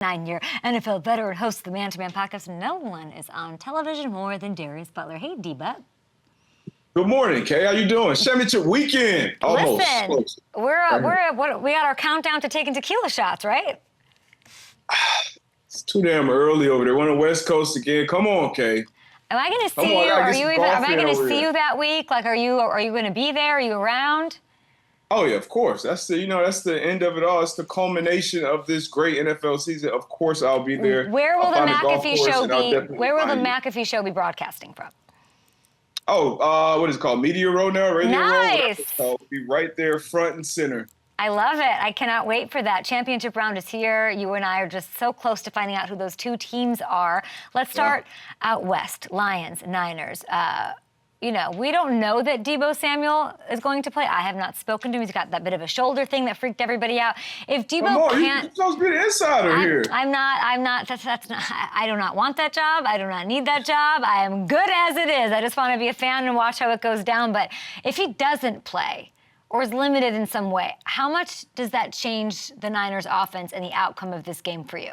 Nine-year NFL veteran hosts the Man to Man podcast. No one is on television more than Darius Butler. Hey, D-Butt. Good morning, Kay. How you doing? Championship weekend. Almost. Listen, Close. we got our countdown to taking tequila shots, right? It's too damn early over there. We're on the West Coast again. Come on, Kay. Am I going to see Come on, you? Am I going to see here. you that week? Like, are you going to be there? Are you around? Oh yeah, of course. That's the end of it all. It's the culmination of this great NFL season. Of course, I'll be there. Where will the McAfee show be broadcasting from? Oh, what is it called? Media Row now? Radio Nice. Row? So it'll be right there, front and center. I love it. I cannot wait for that. Championship round is here. You and I are just so close to finding out who those two teams are. Let's start out west. Lions, Niners. We don't know that Deebo Samuel is going to play. I have not spoken to him. He's got that bit of a shoulder thing that freaked everybody out. If Deebo can't, you're supposed to be the insider here. I'm not. That's not. I do not want that job. I do not need that job. I am good as it is. I just want to be a fan and watch how it goes down. But if he doesn't play or is limited in some way, how much does that change the Niners' offense and the outcome of this game for you?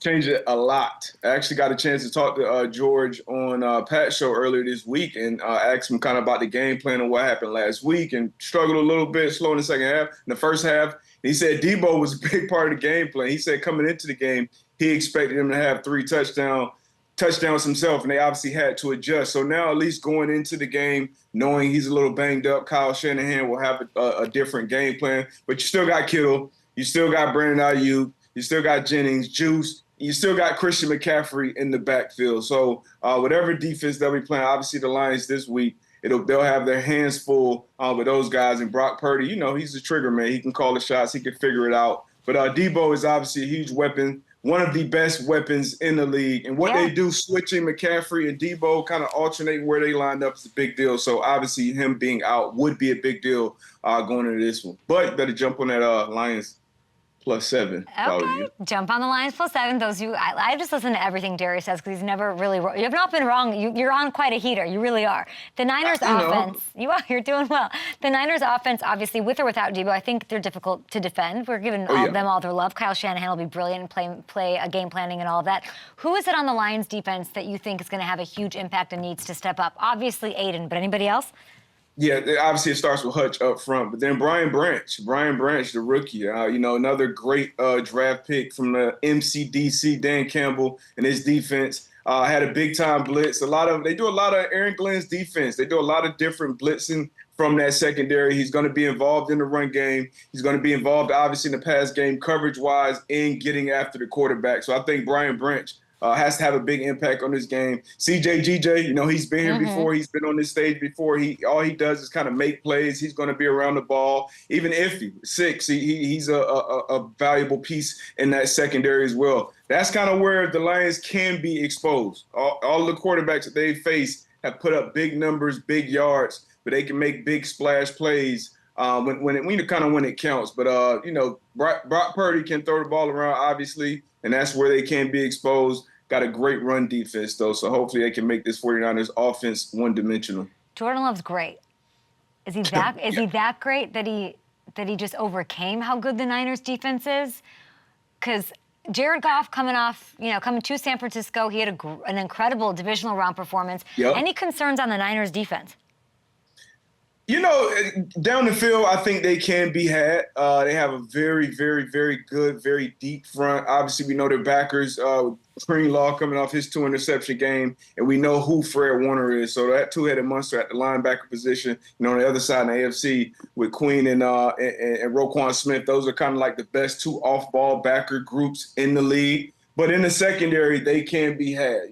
Change it a lot. I actually got a chance to talk to George on Pat's show earlier this week and asked him kind of about the game plan and what happened last week and struggled a little bit slow in the second half. In the first half, he said Deebo was a big part of the game plan. He said coming into the game, he expected him to have 3 touchdowns himself, and they obviously had to adjust. So now at least going into the game, knowing he's a little banged up, Kyle Shanahan will have a different game plan. But you still got Kittle. You still got Brandon Ayuk. You still got Jennings, Juice. You still got Christian McCaffrey in the backfield. So whatever defense they'll be playing, obviously the Lions this week, they'll have their hands full with those guys. And Brock Purdy, he's the trigger man. He can call the shots. He can figure it out. But Deebo is obviously a huge weapon, one of the best weapons in the league. And what they do, switching McCaffrey and Deebo, kind of alternating where they lined up is a big deal. So obviously him being out would be a big deal going into this one. But better jump on that Lions +7. Okay, jump on the Lions +7. Those I just listen to everything Darius says because he's never really. You have not been wrong. You're on quite a heater. You really are. The Niners offense. You're doing well. The Niners offense, obviously, with or without Deebo, I think they're difficult to defend. We're giving them all their love. Kyle Shanahan will be brilliant in play a game planning and all of that. Who is it on the Lions defense that you think is going to have a huge impact and needs to step up? Obviously, Aiden, but anybody else? Yeah, obviously it starts with Hutch up front, but then Brian Branch, the rookie, another great draft pick from the MCDC, Dan Campbell and his defense. Had a big-time blitz. They do a lot of Aaron Glenn's defense. They do a lot of different blitzing from that secondary. He's going to be involved in the run game. He's going to be involved, obviously, in the pass game, coverage-wise, in getting after the quarterback. So I think Brian Branch has to have a big impact on this game. CJ GJ, he's been here before. He's been on this stage before. All he does is kind of make plays. He's going to be around the ball. Even if he's 6, he's a valuable piece in that secondary as well. That's kind of where the Lions can be exposed. All the quarterbacks that they face have put up big numbers, big yards, but they can make big splash plays when it counts. But Brock Purdy can throw the ball around, obviously, and that's where they can be exposed. Got a great run defense, though, so hopefully they can make this 49ers offense one-dimensional. Jordan Love's great. Is he that great that he just overcame how good the Niners defense is? Because Jared Goff coming to San Francisco, he had an incredible divisional round performance. Yep. Any concerns on the Niners defense? Down the field, I think they can be had. They have a very, very, very good, very deep front. Obviously, we know their backers. Greenlaw coming off his 2-interception game, and we know who Fred Warner is. So that two-headed monster at the linebacker position, on the other side in the AFC with Queen and Roquan Smith, those are kind of like the best 2 off-ball backer groups in the league. But in the secondary, they can be had.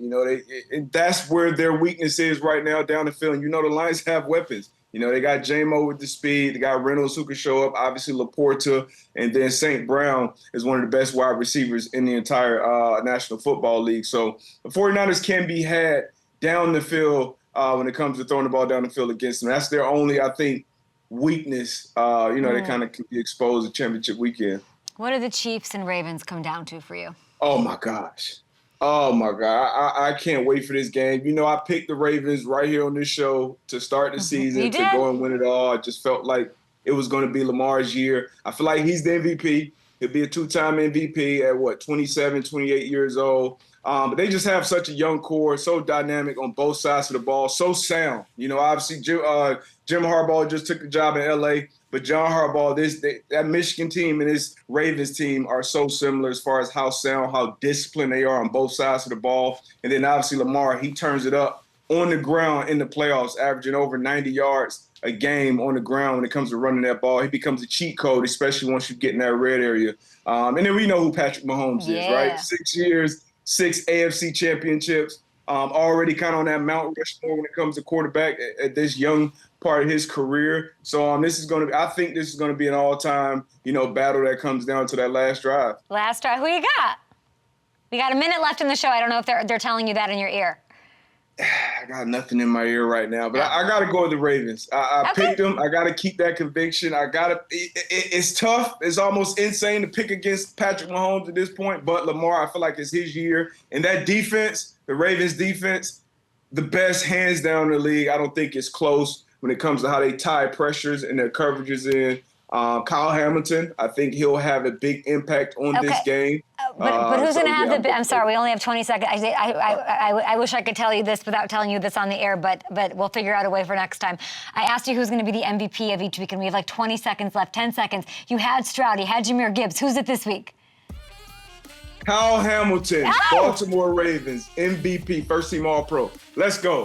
That's where their weakness is right now down the field. And the Lions have weapons. They got J-Mo with the speed. They got Reynolds who can show up. Obviously, Laporta. And then St. Brown is one of the best wide receivers in the entire National Football League. So the 49ers can be had down the field when it comes to throwing the ball down the field against them. That's their only, I think, weakness. They kind of can be exposed at championship weekend. What do the Chiefs and Ravens come down to for you? Oh, my gosh. Oh, my God. I can't wait for this game. I picked the Ravens right here on this show to start the season, to go and win it all. I just felt like it was going to be Lamar's year. I feel like he's the MVP. He'll be a two-time MVP at 27, 28 years old. But they just have such a young core, so dynamic on both sides of the ball, so sound. Obviously Jim Harbaugh just took the job in L.A., but John Harbaugh, that Michigan team and his Ravens team are so similar as far as how sound, how disciplined they are on both sides of the ball. And then obviously Lamar, he turns it up on the ground in the playoffs, averaging over 90 yards a game on the ground when it comes to running that ball. He becomes a cheat code, especially once you get in that red area. And then we know who Patrick Mahomes is, right? 6 years, 6 AFC championships, already kind of on that Mount Rushmore when it comes to quarterback at this young part of his career. So I think this is going to be an all-time, battle that comes down to that last drive. Last drive. Who you got? We got a minute left in the show. I don't know if they're telling you that in your ear. I got nothing in my ear right now, but I got to go with the Ravens. I picked them. I got to keep that conviction. It's tough. It's almost insane to pick against Patrick Mahomes at this point, but Lamar, I feel like it's his year. And that defense, the Ravens defense, the best hands down in the league. I don't think it's close when it comes to how they tie pressures and their coverages in. Kyle Hamilton, I think he'll have a big impact on this game. But who's going to have I'm sorry, we only have 20 seconds. I wish I could tell you this without telling you this on the air, but we'll figure out a way for next time. I asked you who's going to be the MVP of each week, and we have like 20 seconds left, 10 seconds. You had Stroud, you had Jahmyr Gibbs. Who's it this week? Kyle Hamilton, Baltimore Ravens, MVP, first-team All-Pro. Let's go.